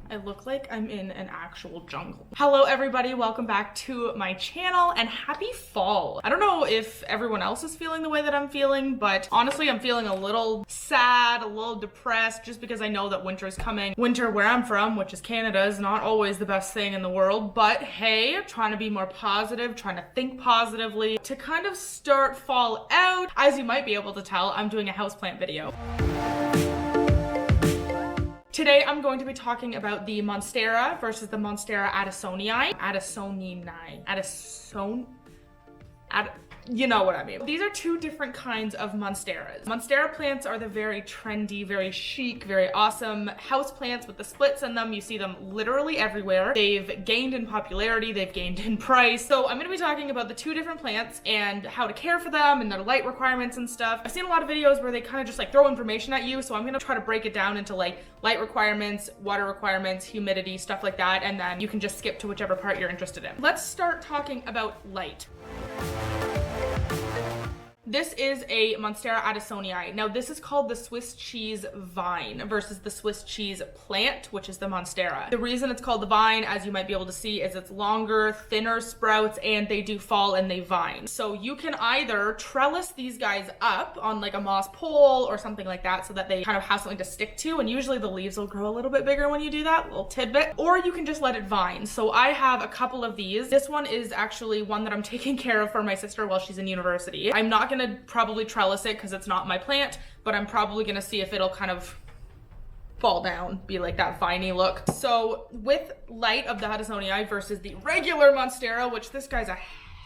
I look like I'm in an actual jungle. Hello everybody, welcome back to my channel and happy fall. I don't know if everyone else is feeling the way that I'm feeling, but honestly I'm feeling a little sad, a little depressed just because I know that winter is coming. Winter where I'm from, which is Canada, is not always the best thing in the world, but hey, trying to be more positive, trying to think positively to kind of start fall out. As you might be able to tell, I'm doing a houseplant video. Today, I'm going to be talking about the Monstera versus the Monstera Adansonii. You know what I mean. These are two different kinds of Monsteras. Monstera plants are the very trendy, very chic, very awesome house plants with the splits in them. You see them literally everywhere. They've gained in popularity, they've gained in price. So I'm gonna be talking about the two different plants and how to care for them and their light requirements and stuff. I've seen a lot of videos where they kind of just like throw information at you, so I'm gonna try to break it down into like light requirements, water requirements, humidity, stuff like that, and then you can just skip to whichever part you're interested in. Let's start talking about light. This is a Monstera Adansonii. Now this is called the Swiss cheese vine versus the Swiss cheese plant, which is the Monstera. The reason it's called the vine, as you might be able to see, is it's longer, thinner sprouts, and they do fall and they vine. So you can either trellis these guys up on like a moss pole or something like that so that they kind of have something to stick to, and usually the leaves will grow a little bit bigger when you do that, little tidbit, or you can just let it vine. So I have a couple of these. This one is actually one that I'm taking care of for my sister while she's in university. I'm not gonna probably trellis it because it's not my plant, but I'm probably gonna see if it'll kind of fall down, be like that viney look. So with light of the Adansonii versus the regular Monstera, which this guy's a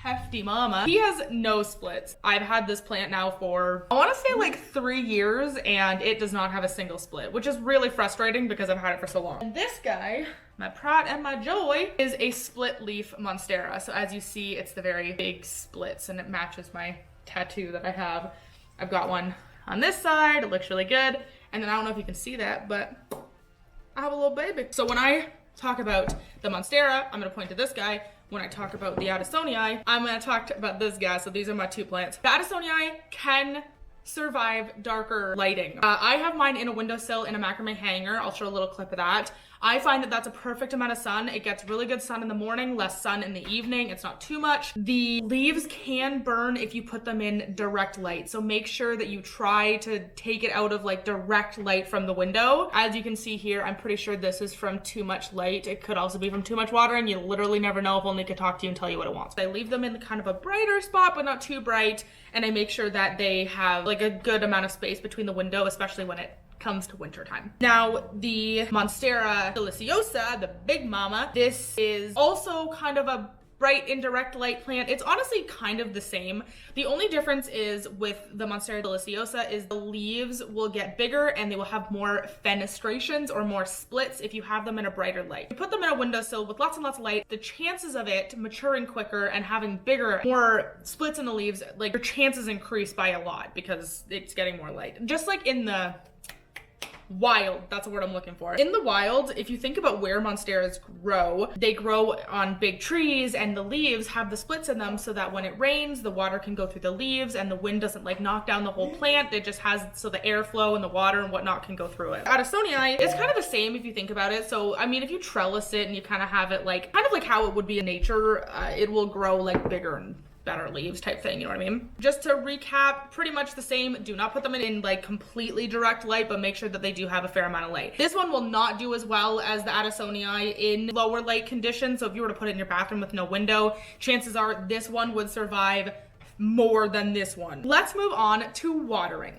hefty mama, he has no splits. I've had this plant now for, I want to say like 3 years, and it does not have a single split, which is really frustrating because I've had it for so long. And this guy, my pride and my joy, is a split leaf Monstera. So as you see, it's the very big splits and it matches my tattoo that I have. I've got one on this side, it looks really good. And then I don't know if you can see that, but I have a little baby. So when I talk about the Monstera, I'm gonna point to this guy. When I talk about the Adansonii, I'm gonna talk about this guy. So these are my two plants. The Adansonii can survive darker lighting. I have mine in a windowsill in a macrame hanger. I'll show a little clip of that. I find that that's a perfect amount of sun. It gets really good sun in the morning, less sun in the evening. It's not too much. The leaves can burn if you put them in direct light. So make sure that you try to take it out of like direct light from the window. As you can see here, I'm pretty sure this is from too much light. It could also be from too much water, and you literally never know if only could talk to you and tell you what it wants. I leave them in kind of a brighter spot, but not too bright. And I make sure that they have like a good amount of space between the window, especially when it comes to winter time. Now, the Monstera Deliciosa, the big mama, this is also kind of a bright indirect light plant. It's honestly kind of the same. The only difference is with the Monstera Deliciosa is the leaves will get bigger and they will have more fenestrations or more splits if you have them in a brighter light. If you put them in a windowsill with lots and lots of light, the chances of it maturing quicker and having bigger, more splits in the leaves, like your chances increase by a lot because it's getting more light. Just like in the wild, that's the word I'm looking for. In the wild, if you think about where Monsteras grow, they grow on big trees and the leaves have the splits in them so that when it rains, the water can go through the leaves and the wind doesn't like knock down the whole plant. It just has, so the airflow and the water and whatnot can go through it. Adansonii is kind of the same if you think about it. So, I mean, if you trellis it and you kind of have it like, kind of like how it would be in nature, it will grow like bigger and better leaves type thing, you know what I mean? Just to recap, pretty much the same. Do not put them in like completely direct light, but make sure that they do have a fair amount of light. This one will not do as well as the Adansonii in lower light conditions. So if you were to put it in your bathroom with no window, chances are this one would survive more than this one. Let's move on to watering.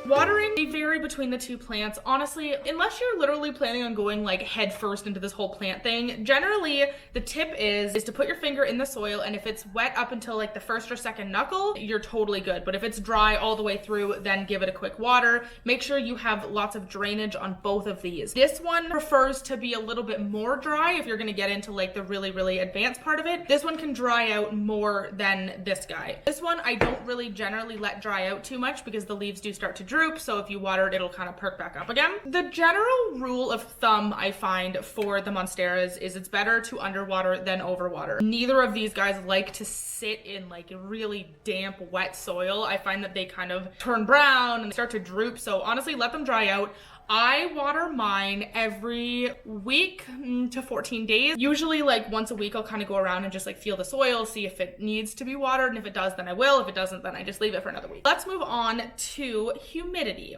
Watering, they vary between the two plants. Honestly, unless you're literally planning on going like head first into this whole plant thing, generally the tip is to put your finger in the soil, and if it's wet up until like the first or second knuckle, you're totally good. But if it's dry all the way through, then give it a quick water. Make sure you have lots of drainage on both of these. This one prefers to be a little bit more dry if you're gonna get into like the really, really advanced part of it. This one can dry out more than this guy. This one I don't really generally let dry out too much because the leaves do start to droop. So if you water it, it'll kind of perk back up again. The general rule of thumb I find for the Monsteras is it's better to underwater than overwater. Neither of these guys like to sit in like really damp, wet soil. I find that they kind of turn brown and start to droop. So honestly, let them dry out. I water mine every week to 14 days. Usually like once a week, I'll kind of go around and just like feel the soil, see if it needs to be watered. And if it does, then I will. If it doesn't, then I just leave it for another week. Let's move on to humidity.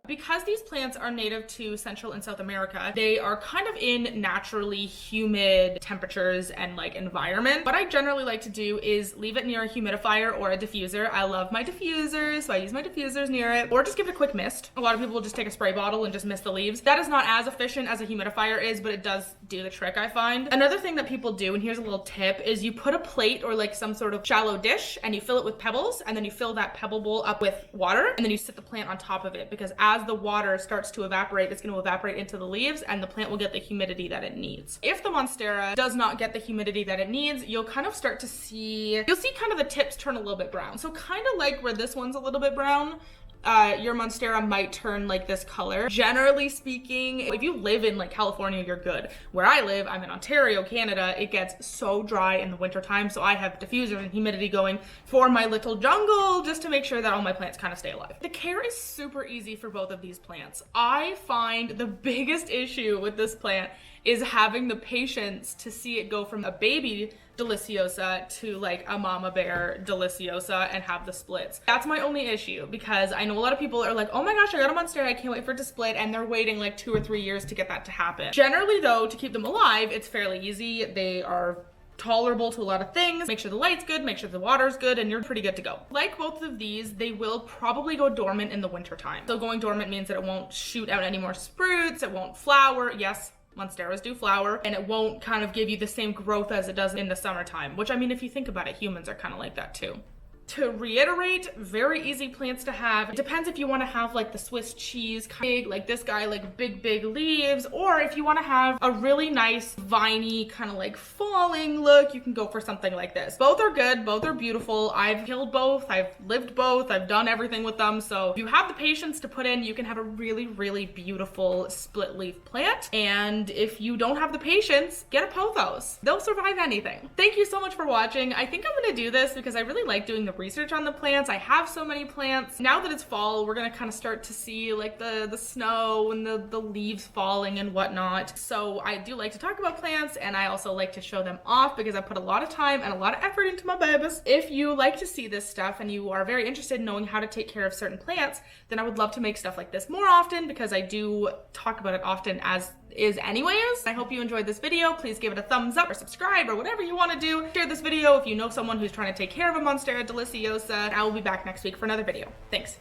Because these plants are native to Central and South America, they are kind of in naturally humid temperatures and like environment. What I generally like to do is leave it near a humidifier or a diffuser. I love my diffusers, so I use my diffusers near it, or just give it a quick mist. A lot of people will just take a spray bottle and just mist the leaves. That is not as efficient as a humidifier is, but it does do the trick, I find. Another thing that people do, and here's a little tip, is you put a plate or like some sort of shallow dish and you fill it with pebbles, and then you fill that pebble bowl up with water, and then you sit the plant on top of it, because as the water starts to evaporate, it's going to evaporate into the leaves and the plant will get the humidity that it needs. If the Monstera does not get the humidity that it needs, you'll kind of start to see, kind of the tips turn a little bit brown. So kind of like where this one's a little bit brown, your Monstera might turn like this color. Generally speaking, if you live in like California, you're good. Where I live, I'm in Ontario, Canada, it gets so dry in the winter time, so I have diffusers and humidity going for my little jungle just to make sure that all my plants kind of stay alive. The care is super easy for both of these plants. I find the biggest issue with this plant is having the patience to see it go from a baby Deliciosa to like a mama bear Deliciosa and have the splits. That's my only issue, because I know a lot of people are like, oh my gosh, I got a Monstera, I can't wait for it to split, and they're waiting like 2 or 3 years to get that to happen. Generally though, to keep them alive, it's fairly easy. They are tolerable to a lot of things. Make sure the light's good, make sure the water's good, and you're pretty good to go. Like both of these, they will probably go dormant in the winter time. So going dormant means that it won't shoot out any more sprouts, it won't flower. Yes, Monsteras do flower, and it won't kind of give you the same growth as it does in the summertime, which, I mean, if you think about it, humans are kind of like that too. To reiterate, very easy plants to have. It depends if you want to have like the Swiss cheese, big, like this guy, like big leaves, or if you want to have a really nice viney kind of like falling look, you can go for something like this. Both are good, both are beautiful. I've killed both, I've lived both, I've done everything with them. So if you have the patience to put in, you can have a really beautiful split leaf plant. And if you don't have the patience, get a pothos. They'll survive anything. Thank you so much for watching. I think I'm gonna do this because I really like doing the research on the plants. I have so many plants. Now that it's fall, we're gonna kind of start to see like the snow and the leaves falling and whatnot. So I do like to talk about plants, and I also like to show them off because I put a lot of time and a lot of effort into my babies. If you like to see this stuff and you are very interested in knowing how to take care of certain plants, then I would love to make stuff like this more often, because I do talk about it often as is anyways. I hope you enjoyed this video. Please give it a thumbs up or subscribe or whatever you want to do. Share this video if you know someone who's trying to take care of a Monstera Deliciosa. I will be back next week for another video. Thanks.